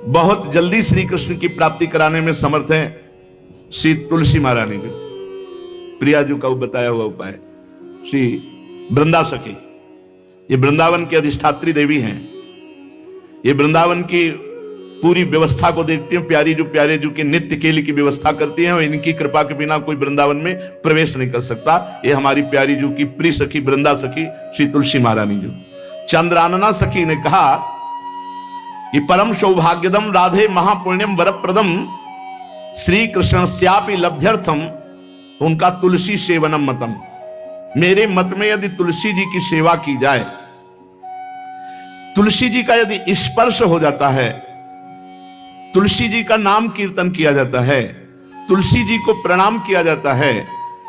बहुत जल्दी श्री कृष्ण की प्राप्ति कराने में समर्थ हैं श्री तुलसी महारानी जी। प्रिया जी का बताया हुआ उपाय श्री वृंदा सखी, ये वृंदावन की अधिष्ठात्री देवी हैं। ये वृंदावन की पूरी व्यवस्था को देखती हैं। प्यारे जो के नित्य केली की व्यवस्था करती हैं और इनकी कृपा के बिना कोई वृंदावन में प्रवेश नहीं कर सकता। ये हमारी प्यारी जो की प्रिय सखी वृंदा सखी श्री तुलसी महारानी जी। चंद्रानना सखी ने कहा कि परम सौभाग्यदम राधे महापुण्यम वरप्रदम श्री कृष्ण श्यापि लभ्यर्थम, उनका तुलसी सेवनम मतम। मेरे मत में यदि तुलसी जी की सेवा की जाए, तुलसी जी का यदि स्पर्श हो जाता है, तुलसी जी का नाम कीर्तन किया जाता है, तुलसी जी को प्रणाम किया जाता है,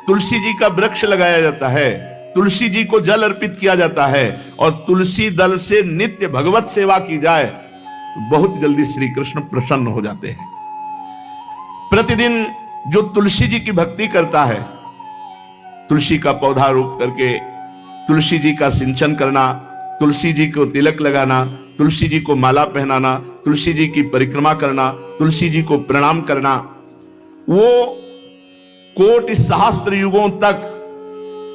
तुलसी जी का वृक्ष लगाया जाता है, तुलसी जी को जल अर्पित किया जाता है और तुलसी दल से नित्य भगवत सेवा की जाए, तो बहुत जल्दी श्री कृष्ण प्रसन्न हो जाते हैं। प्रतिदिन जो तुलसी जी की भक्ति करता है, तुलसी का पौधा रोप करके तुलसी जी का सिंचन करना, तुलसी जी को तिलक लगाना, तुलसी जी को माला पहनाना, तुलसी जी की परिक्रमा करना, तुलसी जी को प्रणाम करना, वो कोटि सहस्त्र युगों तक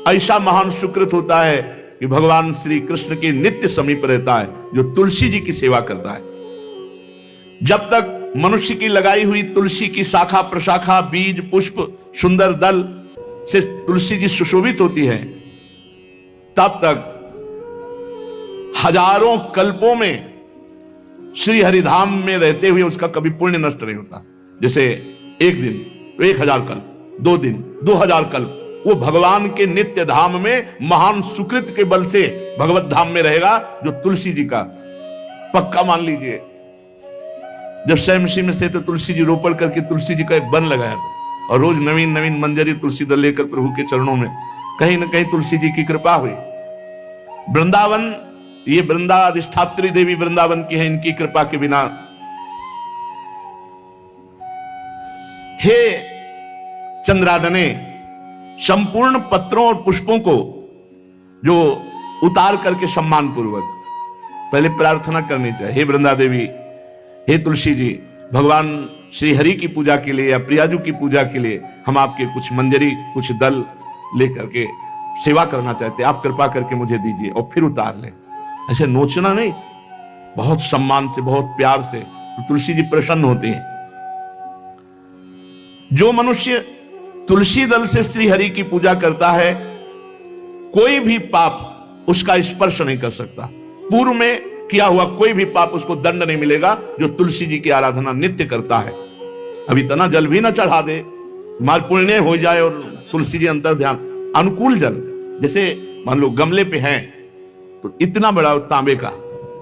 ऐसा महान सुकृत होता है कि भगवान श्री कृष्ण के नित्य समीप रहता है जो तुलसी जी की सेवा करता है। जब तक मनुष्य की लगाई हुई तुलसी की शाखा प्रशाखा बीज पुष्प सुंदर दल से तुलसी जी सुशोभित होती है, तब तक हजारों कल्पों में श्री हरिधाम में रहते हुए उसका कभी पुण्य नष्ट नहीं होता। जैसे एक दिन तो 1000 कल्प, 2 दिन 2000 कल्प, वो भगवान के नित्य धाम में महान सुकृत के बल से भगवत धाम में रहेगा जो तुलसी जी का पक्का मान लीजिए। जब स्वयं में थे तो तुलसी जी रोपण करके तुलसी जी का एक वन लगाया और रोज नवीन नवीन मंजरी तुलसी दल लेकर प्रभु के चरणों में, कहीं ना कहीं तुलसी जी की कृपा हुई। वृंदावन, ये वृंदा अधिष्ठात्री देवी वृंदावन की है, इनकी कृपा के बिना। हे चंद्रादने, संपूर्ण पत्रों और पुष्पों को जो उतार करके सम्मान पूर्वक पहले प्रार्थना करनी चाहिए। हे वृंदा देवी, हे तुलसी जी, भगवान श्री हरि की पूजा के लिए या प्रियाजू की पूजा के लिए हम आपके कुछ मंजरी कुछ दल लेकर के सेवा करना चाहते हैं, आप कृपा करके मुझे दीजिए, और फिर उतार लें। ऐसे नोचना नहीं, बहुत सम्मान से बहुत प्यार से, तो तुलसी जी प्रसन्न होते हैं। जो मनुष्य तुलसी दल से श्री हरि की पूजा करता है, कोई भी पाप उसका स्पर्श नहीं कर सकता। पूर्व में किया हुआ कोई भी पाप उसको दंड नहीं मिलेगा जो तुलसी जी की आराधना नित्य करता है। अब इतना जल भी ना चढ़ा दे, माल पुण्य हो जाए और तुलसी जी अंतर ध्यान, अनुकूल जल, जैसे मान लो गमले पे हैं तो इतना बड़ा तांबे का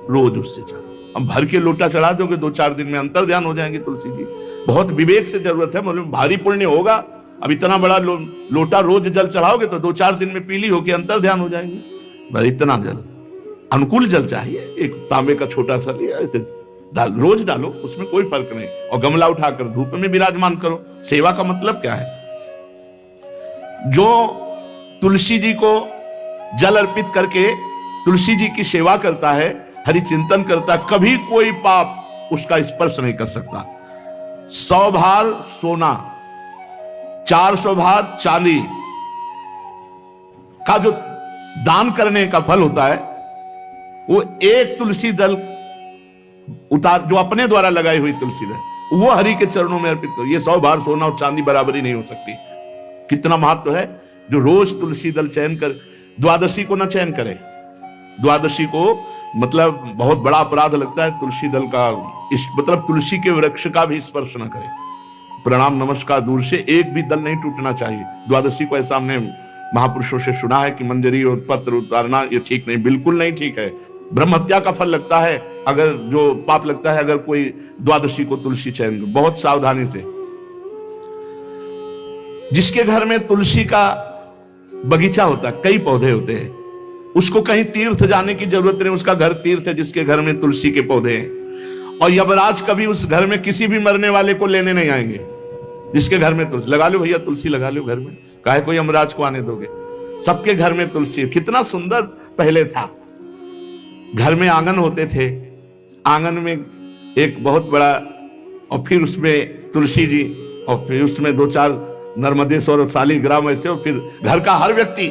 रोज उससे चढ़ा, अब भर के लोटा चढ़ा दोगे 2-4 दिन में अंतर ध्यान हो जाएंगे तुलसी जी। बहुत विवेक से जरूरत है, मतलब भारी पुण्य होगा। अब इतना बड़ा लोटा रोज जल चढ़ाओगे तो 2-4 दिन में पीली होके अंतर ध्यान हो जाएंगे। भाई इतना जल, अनुकूल जल चाहिए। एक तांबे का छोटा सा लिया, ऐसे रोज डालो, उसमें कोई फर्क नहीं, और गमला उठाकर धूप में विराजमान करो। सेवा का मतलब क्या है? जो तुलसी जी को जल अर्पित करके तुलसी जी की सेवा करता है, हरि चिंतन करता है, कभी कोई पाप उसका स्पर्श नहीं कर सकता। 100 भार सोना, 400 भार चांदी का जो दान करने का फल होता है, वो एक तुलसी दल उतार, जो अपने द्वारा लगाई हुई तुलसी दल, वो हरि के चरणों में अर्पित करो। ये 100 भार सोना और चांदी बराबरी नहीं हो सकती। कितना महत्व है। जो रोज तुलसी दल चयन कर, द्वादशी को ना चयन करे, द्वादशी को मतलब बहुत बड़ा अपराध लगता है तुलसी दल का, इस मतलब तुलसी के वृक्ष का भी स्पर्श न करे। प्रणाम नमस्कार दूर से, एक भी दल नहीं टूटना चाहिए द्वादशी को। ऐसा हमने महापुरुषों से सुना है कि मंजरी और पत्र उतारना ये ठीक नहीं, बिल्कुल नहीं ठीक है। ब्रह्म हत्या का फल लगता है, अगर जो पाप लगता है अगर कोई द्वादशी को तुलसी चयन, बहुत सावधानी से। जिसके घर में तुलसी का बगीचा होता है, कई पौधे होते हैं, उसको कहीं तीर्थ जाने की जरूरत नहीं, उसका घर तीर्थ है जिसके घर में तुलसी के पौधे हैं। और यमराज कभी उस घर में किसी भी मरने वाले को लेने नहीं आएंगे जिसके घर में तुलसी। लगा लो भैया तुलसी लगा लो घर में, काहे कोई यमराज को आने दोगे? सबके घर में तुलसी। कितना सुंदर पहले था, घर में आंगन होते थे, आंगन में एक बहुत बड़ा, और फिर उसमें तुलसी जी, और फिर उसमें 2-4 नर्मदेश्वर और शालिग्राम ऐसे, और फिर घर का हर व्यक्ति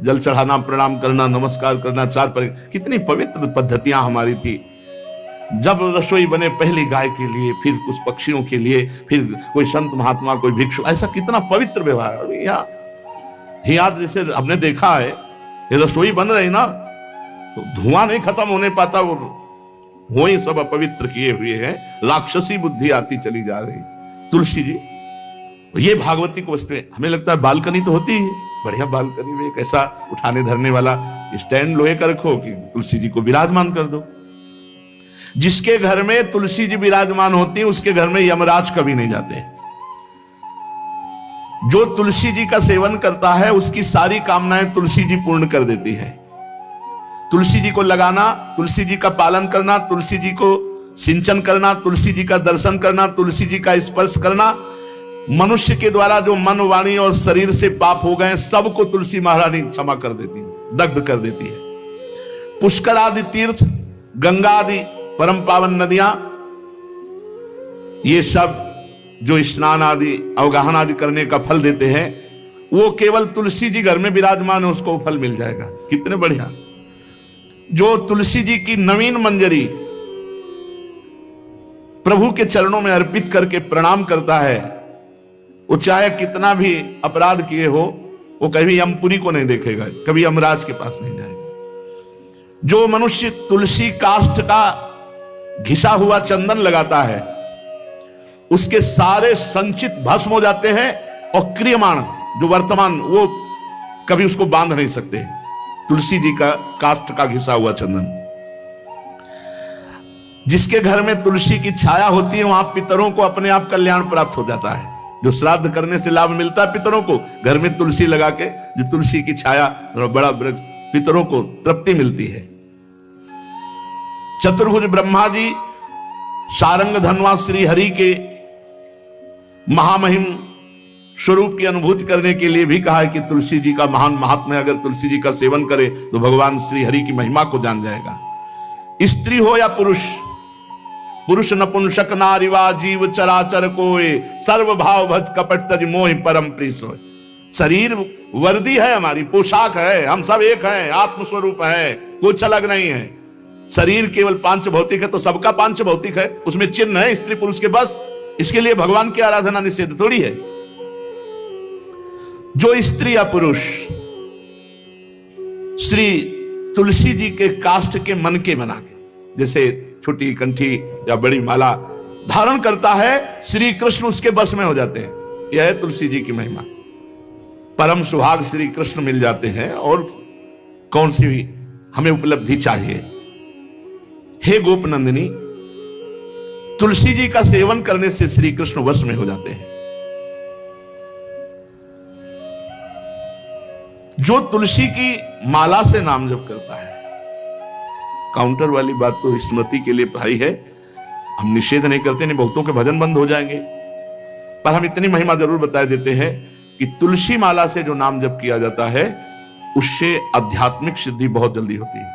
जल चढ़ाना, प्रणाम करना, नमस्कार करना, कितनी पवित्र पद्धतियां हमारी थी। जब रसोई बने पहली गाय के लिए, फिर कुछ पक्षियों के लिए, फिर कोई संत महात्मा, कोई भिक्षु, ऐसा कितना पवित्र व्यवहार। अभी यहाँ जैसे हमने देखा है, ये रसोई बन रही ना तो धुआं नहीं खत्म होने पाता, वो ही सब अपवित्र किए हुए हैं, राक्षसी बुद्धि आती चली जा रही। तुलसी जी, ये भागवती को वस्तु हमें लगता है बालकनी तो होती है, बढ़िया बालकनी में एक ऐसा उठाने धरने वाला स्टैंड लोहे का रखो कि तुलसी जी को विराजमान कर दो। जिसके घर में तुलसी जी विराजमान होती है उसके घर में यमराज कभी नहीं जाते। जो तुलसी जी का सेवन करता है उसकी सारी कामनाएं तुलसी जी पूर्ण कर देती है। तुलसी जी को लगाना, तुलसी जी का पालन करना, तुलसी जी को सिंचन करना, तुलसी जी का दर्शन करना, तुलसी जी का स्पर्श करना, मनुष्य के द्वारा जो मन, वाणी और शरीर से पाप हो गए सबको तुलसी महारानी क्षमा कर देती है, दग्ध कर देती है। पुष्कर आदि तीर्थ, गंगा आदि परम पावन नदियां, ये सब जो स्नान आदि, अवगाहन आदि करने का फल देते हैं, वो केवल तुलसी जी घर में विराजमान है उसको फल मिल जाएगा। कितने बढ़िया। जो तुलसी जी की नवीन मंजरी प्रभु के चरणों में अर्पित करके प्रणाम करता है, वो चाहे कितना भी अपराध किए हो, वो कभी यमपुरी को नहीं देखेगा, कभी यमराज के पास नहीं जाएगा। जो मनुष्य तुलसी काष्ठ का घिसा हुआ चंदन लगाता है उसके सारे संचित भस्म हो जाते हैं, और क्रियमाण जो वर्तमान वो कभी उसको बांध नहीं सकते। तुलसी जी का काष्ठ का घिसा हुआ चंदन। जिसके घर में तुलसी की छाया होती है वहां पितरों को अपने आप कल्याण प्राप्त हो जाता है। जो श्राद्ध करने से लाभ मिलता है पितरों को, घर में तुलसी लगा के जो तुलसी की छाया, बड़ा वृक्ष, पितरों को तृप्ति मिलती है। चतुर्भुज ब्रह्मा जी सारंग धनवा श्री हरि के महामहिम स्वरूप की अनुभूति करने के लिए भी कहा है कि तुलसी जी का महान महात्म्य, अगर तुलसी जी का सेवन करे तो भगवान श्री हरि की महिमा को जान जाएगा। स्त्री हो या पुरुष, पुरुष नपुंसक नारीवा जीव चराचर कोय, सर्व भाव भज कपट तज मोहि परम प्रिय सोय। शरीर वर्दी है, हमारी पोशाक है, हम सब एक हैं, आत्मस्वरूप है, कुछ अलग नहीं है। शरीर केवल पांच भौतिक है तो सबका पांच भौतिक है, उसमें चिन्ह है स्त्री पुरुष के, बस। इसके लिए भगवान की आराधना निषेध थोड़ी है। जो स्त्री या पुरुष श्री तुलसी जी के काष्ठ के मन के बना के, जैसे छोटी कंठी या बड़ी माला धारण करता है, श्री कृष्ण उसके बस में हो जाते हैं। यह है तुलसी जी की महिमा। परम सुहाग श्री कृष्ण मिल जाते हैं, और कौन सी भी हमें उपलब्धि चाहिए। हे गोप नंदिनी, तुलसी जी का सेवन करने से श्री कृष्ण वश में हो जाते हैं। जो तुलसी की माला से नाम जप करता है, काउंटर वाली बात तो स्मृति के लिए भाई है, हम निषेध नहीं करते, नहीं बहुतों के भजन बंद हो जाएंगे, पर हम इतनी महिमा जरूर बता देते हैं कि तुलसी माला से जो नाम जप किया जाता है उससे आध्यात्मिक सिद्धि बहुत जल्दी होती है।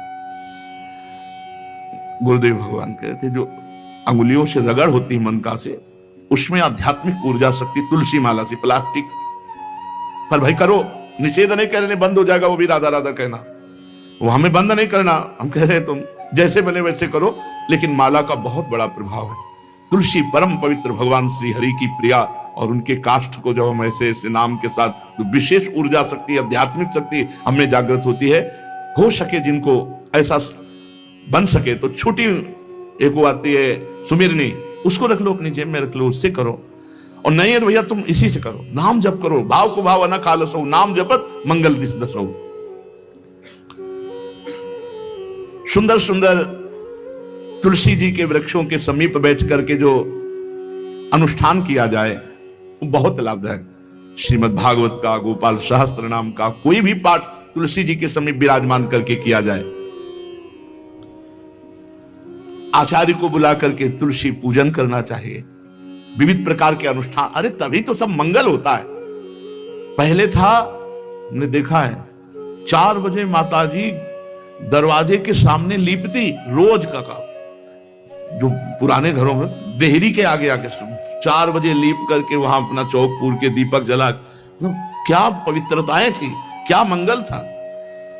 गुरुदेव भगवान कहते जो अंगुलियों से रगड़ होती है मन का से, उसमें आध्यात्मिक ऊर्जा शक्ति तुलसी माला से। प्लास्टिक पर भाई करो, निषेध नहीं कह रहे बंद हो जाएगा, वो भी राधा राधा कहना, वो हमें बंद नहीं करना। हम कह रहे हैं तुम जैसे बने वैसे करो, लेकिन माला का बहुत बड़ा प्रभाव है। तुलसी परम पवित्र भगवान श्री हरि की प्रिया, और उनके काष्ठ को जब हम ऐसे ऐसे नाम के साथ, तो विशेष ऊर्जा शक्ति, आध्यात्मिक शक्ति हमें जागृत होती है। हो सके जिनको ऐसा बन सके तो छोटी एक वो आती है सुमिरनी, उसको रख लो, अपनी जेब में रख लो, उससे करो। और नहीं है तो भैया तुम इसी से करो, नाम जप करो, भाव को भाव न खालसो, नाम जपत मंगल दिस दसो। सुंदर सुंदर तुलसी जी के वृक्षों के समीप बैठ करके जो अनुष्ठान किया जाए वो बहुत लाभदायक। श्रीमद् भागवत का, गोपाल सहस्त्र नाम का कोई भी पाठ तुलसी जी के समीप विराजमान करके किया जाए। आचार्य को बुला करके तुलसी पूजन करना चाहिए, विविध प्रकार के अनुष्ठान। अरे तभी तो सब मंगल होता है। पहले था, हमने देखा है, 4 बजे माताजी दरवाजे के सामने लीपती, रोज का काम। जो पुराने घरों में देहरी के आगे आके 4 बजे लीप करके वहां अपना चौक पूर के दीपक जला, क्या पवित्रताएं थी, क्या मंगल था।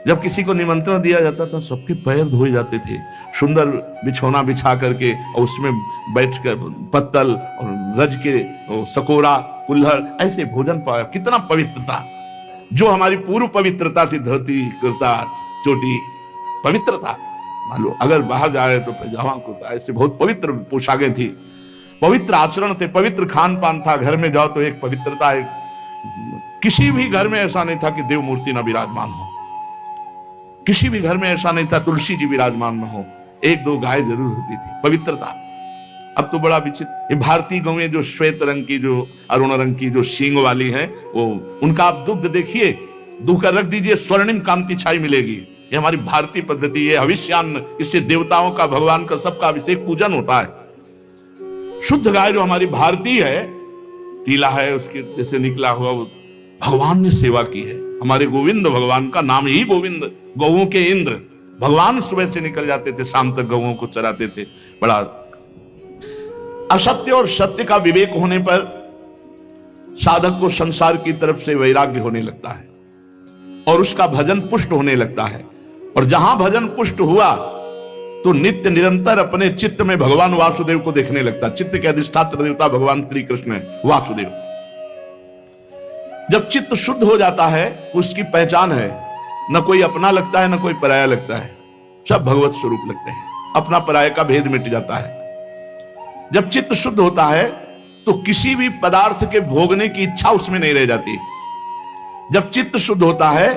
जब किसी को निमंत्रण दिया जाता था सबके पैर धोए जाते थे, सुंदर बिछौना बिछा करके और उसमें बैठकर पत्तल और रज के सकोरा कुल्हड़ ऐसे भोजन पाया। कितना पवित्रता, जो हमारी पूर्व पवित्रता थी, धोती कुर्ता चोटी पवित्रता। मान लो अगर बाहर जा रहे तो पैजामा कुर्ता, ऐसे बहुत पवित्र पोशाकें थी, पवित्र आचरण थे, पवित्र खान पान था। घर में जाओ तो एक पवित्रता, एक किसी भी घर में ऐसा नहीं था कि देव मूर्ति न विराजमान हो, किसी भी घर में ऐसा नहीं था तुलसी जी विराजमान न हो, 1-2 गाय जरूर होती थी, पवित्रता। अब तो बड़ा विचित्र, ये भारतीय गौएं जो श्वेत रंग की, जो अरुण रंग की, जो सींग वाली हैं, वो उनका आप दुग्ध देखिए, दूह कर रख दीजिए, स्वर्णिम कांति छाई मिलेगी। ये हमारी भारतीय पद्धति है, हविष्यान्न, इससे देवताओं का, भगवान का, सबका अभिषेक पूजन होता है। शुद्ध गाय जो हमारी भारतीय है, तीला है उसके जैसे निकला हुआ, वो भगवान ने सेवा की है। हमारे गोविंद भगवान का नाम ही गोविंद, गौओं के इंद्र। भगवान सुबह से निकल जाते थे, शाम तक गौओं को चराते थे। बड़ा असत्य और सत्य का विवेक होने पर साधक को संसार की तरफ से वैराग्य होने लगता है और उसका भजन पुष्ट होने लगता है। और जहां भजन पुष्ट हुआ तो नित्य निरंतर अपने चित्त में भगवान वासुदेव को देखने लगता। चित्त के अधिष्ठात्र देवता भगवान श्री कृष्ण है, वासुदेव। जब चित्त शुद्ध हो जाता है, उसकी पहचान है, न कोई अपना लगता है न कोई पराया लगता है, सब भगवत स्वरूप लगते हैं, अपना पराये का भेद मिट जाता है। जब चित्त शुद्ध होता है तो किसी भी पदार्थ के भोगने की इच्छा उसमें नहीं रह जाती। जब चित्त शुद्ध होता है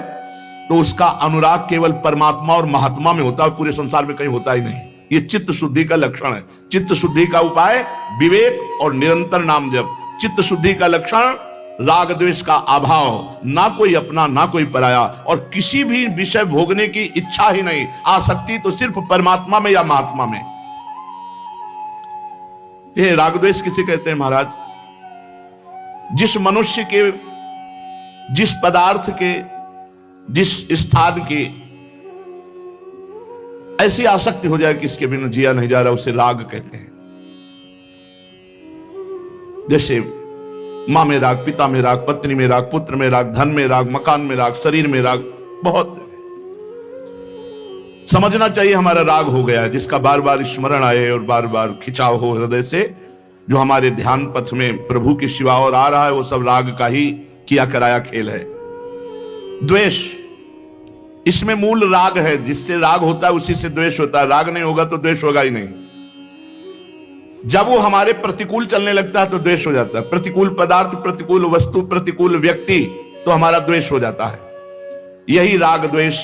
तो उसका अनुराग केवल परमात्मा और महात्मा में होता है, पूरे संसार में कहीं होता ही नहीं। ये चित्त शुद्धि का लक्षण है। चित्त शुद्धि का उपाय विवेक और निरंतर नाम जप। चित्त शुद्धि का लक्षण राग द्वेष का अभाव, ना कोई अपना ना कोई पराया, और किसी भी विषय भोगने की इच्छा ही नहीं, आसक्ति तो सिर्फ परमात्मा में या महात्मा में। ये राग द्वेष किसे कहते हैं महाराज? जिस मनुष्य के, जिस पदार्थ के, जिस स्थान की ऐसी आसक्ति हो जाए कि इसके बिना जिया नहीं जा रहा, उसे राग कहते हैं। जैसे मां में राग, पिता में राग, पत्नी में राग, पुत्र में राग, धन में राग, मकान में राग, शरीर में राग, बहुत समझना चाहिए हमारा राग हो गया, जिसका बार बार स्मरण आए और बार बार खिंचाव हो हृदय से। जो हमारे ध्यान पथ में प्रभु की शिवा और आ रहा है, वो सब राग का ही किया कराया खेल है। द्वेष, इसमें मूल राग है, जिससे राग होता है उसी से द्वेष होता है। राग नहीं होगा तो द्वेष होगा ही नहीं। जब वो हमारे प्रतिकूल चलने लगता है तो द्वेष हो जाता है। प्रतिकूल पदार्थ, प्रतिकूल वस्तु, प्रतिकूल व्यक्ति, तो हमारा द्वेष हो जाता है। यही राग द्वेष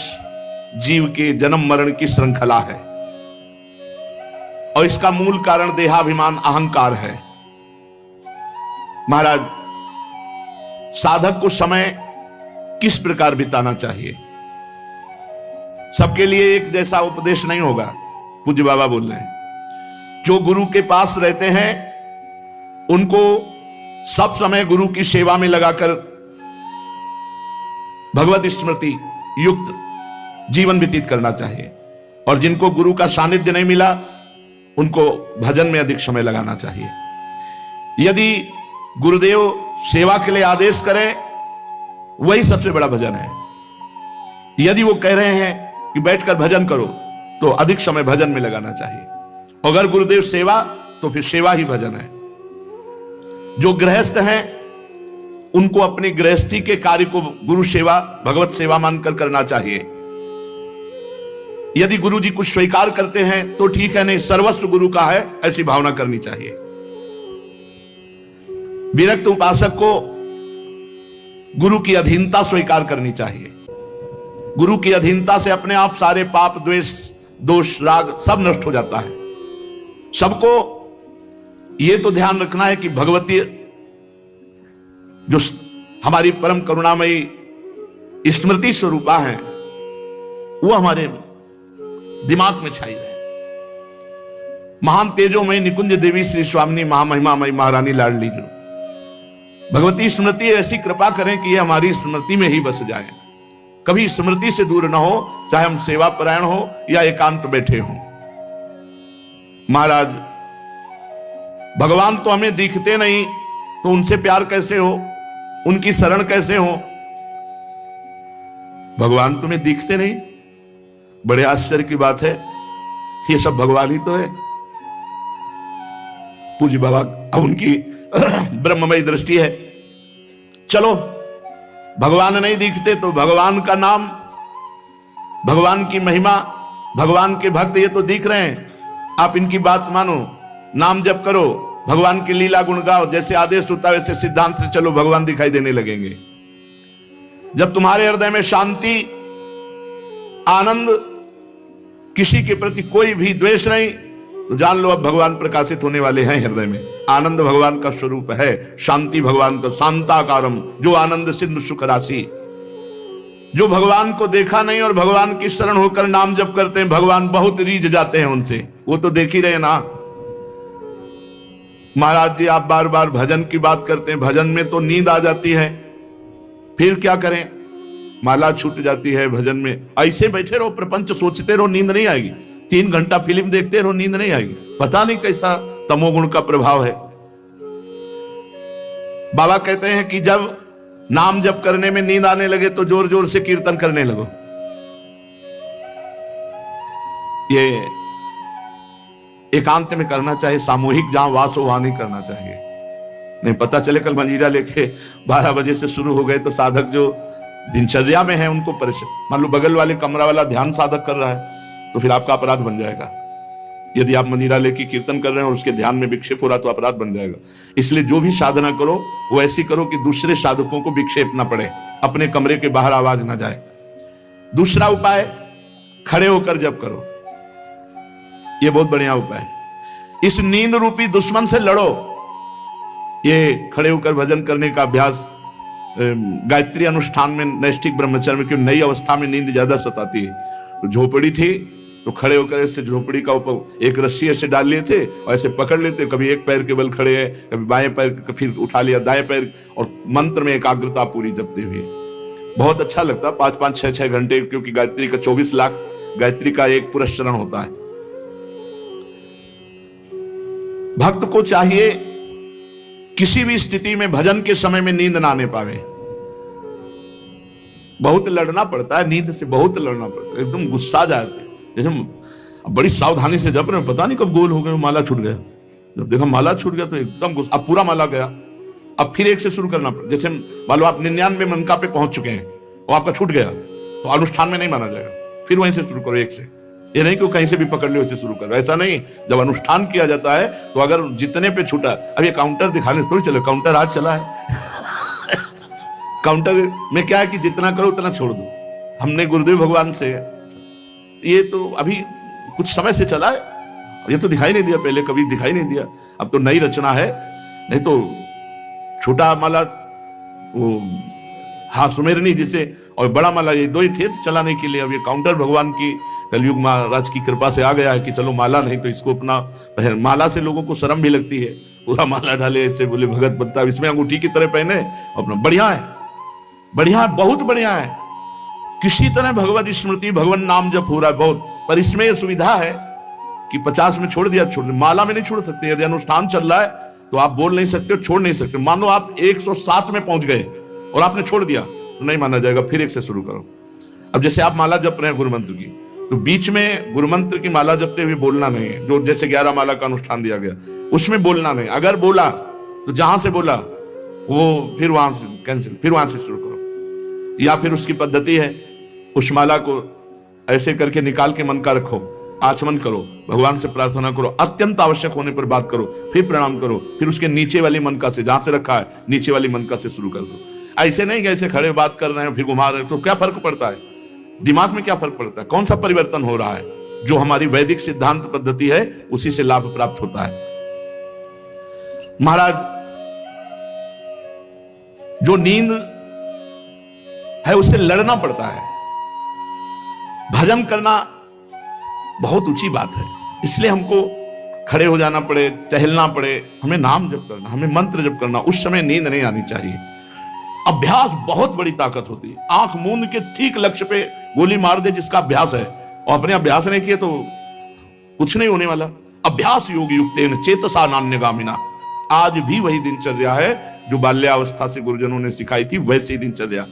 जीव के जन्म मरण की श्रृंखला है और इसका मूल कारण देहाभिमान, अहंकार है। महाराज, साधक को समय किस प्रकार बिताना चाहिए? सबके लिए एक जैसा उपदेश नहीं होगा। पूज्य बाबा बोल रहे हैं, जो गुरु के पास रहते हैं उनको सब समय गुरु की सेवा में लगाकर भगवत स्मृति युक्त जीवन व्यतीत करना चाहिए, और जिनको गुरु का सानिध्य नहीं मिला उनको भजन में अधिक समय लगाना चाहिए। यदि गुरुदेव सेवा के लिए आदेश करें, वही सबसे बड़ा भजन है। यदि वो कह रहे हैं कि बैठकर भजन करो, तो अधिक समय भजन में लगाना चाहिए। अगर गुरुदेव सेवा, तो फिर सेवा ही भजन है। जो गृहस्थ हैं उनको अपनी गृहस्थी के कार्य को गुरु सेवा, भगवत सेवा मानकर करना चाहिए। यदि गुरु जी कुछ स्वीकार करते हैं तो ठीक है, नहीं सर्वस्व गुरु का है, ऐसी भावना करनी चाहिए। विरक्त उपासक को गुरु की अधीनता स्वीकार करनी चाहिए। गुरु की अधीनता से अपने आप सारे पाप, द्वेष, दोष, राग सब नष्ट हो जाता है। सबको यह तो ध्यान रखना है कि भगवती जो हमारी परम करुणामयी स्मृति स्वरूपा है, वो हमारे दिमाग में छाई रहे। महान तेजोमयी निकुंज देवी श्री स्वामिनी महामहिमामयी महारानी लाडली जो भगवती स्मृति ऐसी कृपा करें कि ये हमारी स्मृति में ही बस जाए, कभी स्मृति से दूर ना हो, चाहे हम सेवा परायण हो या एकांत बैठे हों। महाराज भगवान तो हमें दिखते नहीं, तो उनसे प्यार कैसे हो, उनकी शरण कैसे हो? भगवान तुम्हें दिखते नहीं, बड़े आश्चर्य की बात है, ये सब भगवान ही तो है। पूज्य बाबा अब उनकी ब्रह्ममयी दृष्टि है। चलो भगवान नहीं दिखते तो भगवान का नाम, भगवान की महिमा, भगवान के भक्त ये तो दिख रहे हैं, आप इनकी बात मानो, नाम जप करो, भगवान की लीला गुण गाओ, जैसे आदेश होता है वैसे सिद्धांत से चलो, भगवान दिखाई देने लगेंगे। जब तुम्हारे हृदय में शांति, आनंद, किसी के प्रति कोई भी द्वेष नहीं, तो जान लो अब भगवान प्रकाशित होने वाले हैं हृदय में। आनंद भगवान का स्वरूप है, शांति भगवान का, शांताकारम, जो आनंद सिंधु सुख राशि। जो भगवान को देखा नहीं और भगवान की शरण होकर नाम जप करते हैं, भगवान बहुत रीझ जाते हैं उनसे, वो तो देख ही रहे ना। महाराज जी आप बार बार भजन की बात करते हैं, भजन में तो नींद आ जाती है, फिर क्या करें? माला छूट जाती है भजन में। ऐसे बैठे रहो, प्रपंच सोचते रहो, नींद नहीं आएगी। 3 घंटा फिल्म देखते रहो, नींद नहीं आएगी। पता नहीं कैसा तमोगुण का प्रभाव है। बाबा कहते हैं कि जब नाम जप करने में नींद आने लगे तो जोर जोर से कीर्तन करने लगो। ये एकांत में करना चाहिए, सामूहिक जहां वास हो वहां नहीं करना चाहिए। नहीं पता चले कल मंजीरा लेके 12 बजे से शुरू हो गए तो साधक जो दिनचर्या में है उनको परेशान, मान लो बगल वाले कमरा वाला ध्यान साधक कर रहा है तो फिर आपका अपराध बन जाएगा। यदि आप मंजीरा लेके कीर्तन कर रहे हैं और उसके ध्यान में विक्षेप हो रहा तो अपराध बन जाएगा। इसलिए जो भी साधना करो वो ऐसी करो कि दूसरे साधकों को विक्षेप ना पड़े, अपने कमरे के बाहर आवाज ना जाए। दूसरा उपाय, खड़े होकर जप करो, ये बहुत बढ़िया उपाय है। इस नींद रूपी दुश्मन से लड़ो। ये खड़े होकर भजन करने का अभ्यास गायत्री अनुष्ठान में, नैष्ठिक ब्रह्मचर्य में, क्यों नई अवस्था में नींद ज्यादा सताती है। तो झोपड़ी थी तो खड़े होकर ऐसे झोपड़ी का ऊपर एक रस्सी ऐसे डाल लिए थे और ऐसे पकड़ लेते, कभी एक पैर के बल खड़े हैं, कभी बाएं पैर, फिर उठा लिया दाएं पैर, और मंत्र में एकाग्रता पूरी जपते हुए बहुत अच्छा लगता। 5-5, 6-6 घंटे, क्योंकि गायत्री का 24 लाख गायत्री का एक पुरस्चरण होता है। भक्त को चाहिए किसी भी स्थिति में भजन के समय में नींद ना आने पावे। बहुत लड़ना पड़ता है, नींद से बहुत लड़ना पड़ता है, एकदम गुस्सा जाते हैं। जैसे बड़ी सावधानी से जप रहे हैं, पता नहीं कब गोल हो गए, माला छूट गया। जब देखा माला छूट गया तो एकदम गुस्सा, अब पूरा माला गया, अब फिर एक से शुरू करना पड़ा। जैसे मान लो आप 99 मनका पे पहुंच चुके हैं और आपका छूट गया तो अनुष्ठान में नहीं माना जाएगा, फिर वहीं से शुरू करो एक से। ये नहीं कि कहीं से भी पकड़ लो, ऐसे शुरू करो, ऐसा नहीं। जब अनुष्ठान किया जाता है तो अगर जितने पे छूटा, अब ये काउंटर दिखाने से थोड़ी चलो, काउंटर आज चला है काउंटर में क्या है कि जितना करो उतना छोड़ दो। हमने गुरुदेव भगवान से, ये तो अभी कुछ समय से चला है, ये तो दिखाई नहीं दिया, पहले कभी दिखाई नहीं दिया, अब तो नई रचना है। नहीं तो छोटा माला वो हाँ सुमेरनी जिसे, और बड़ा माला, ये 2 ही थे तो चलाने के लिए। अब ये काउंटर भगवान की कलयुग महाराज की कृपा से आ गया है कि चलो माला नहीं तो इसको अपना पहन। माला से लोगों को शर्म भी लगती है, पूरा माला डाले ऐसे, बोले भगत बनता, इसमें अंगूठी की तरह पहने अपना। बढ़िया है, बढ़िया है, बहुत बढ़िया है। किसी तरह भगवत स्मृति, भगवान नाम जप हो रहा है बहुत, पर इसमें यह सुविधा है कि 50 में छोड़ दिया, छोड़ दिया। माला में नहीं छोड़ सकते। यदि अनुष्ठान चल रहा है तो आप बोल नहीं सकते, छोड़ नहीं सकते। मान लो आप 107 में पहुंच गए और आपने छोड़ दिया तो नहीं माना जाएगा, फिर एक से शुरू करो। अब जैसे आप माला जप रहे हैं गुरु मंत्र की, तो बीच में गुरु मंत्र की माला जपते हुए बोलना नहीं है। जो जैसे 11 माला का अनुष्ठान दिया गया उसमें बोलना नहीं। अगर बोला तो जहां से बोला वो फिर वहां से कैंसिल, फिर वहां से शुरू करो। या फिर उसकी पद्धति है, उस माला को ऐसे करके निकाल के मन का रखो, आचमन करो, भगवान से प्रार्थना करो, अत्यंत आवश्यक होने पर बात करो, फिर प्रणाम करो, फिर उसके नीचे वाली मनका से, जहां से रखा है नीचे वाली मनका से शुरू कर दो। ऐसे नहीं कि ऐसे खड़े बात कर रहे हैं फिर घुमा रहे हैं, तो क्या फर्क पड़ता है? दिमाग में क्या फर्क पड़ता है? कौन सा परिवर्तन हो रहा है? जो हमारी वैदिक सिद्धांत पद्धति है उसी से लाभ प्राप्त होता है। महाराज, जो नींद है उससे लड़ना पड़ता है। भजन करना बहुत ऊंची बात है, इसलिए हमको खड़े हो जाना पड़े, टहलना पड़े, हमें नाम जप करना, हमें मंत्र जप करना। उस समय नींद नहीं आनी चाहिए। अभ्यास बहुत बड़ी ताकत होती है। आंख मूंद के ठीक लक्ष्य पे गोली मार दे जिसका अभ्यास है, और अपने अभ्यास नहीं किए तो कुछ नहीं होने वाला। अभ्यास योग युक्तेन चेतसा नान्यगामिना। आज भी वही दिनचर्या है जो बाल्यावस्था से गुरुजनों ने सिखाई थी, वैसी दिनचर्या।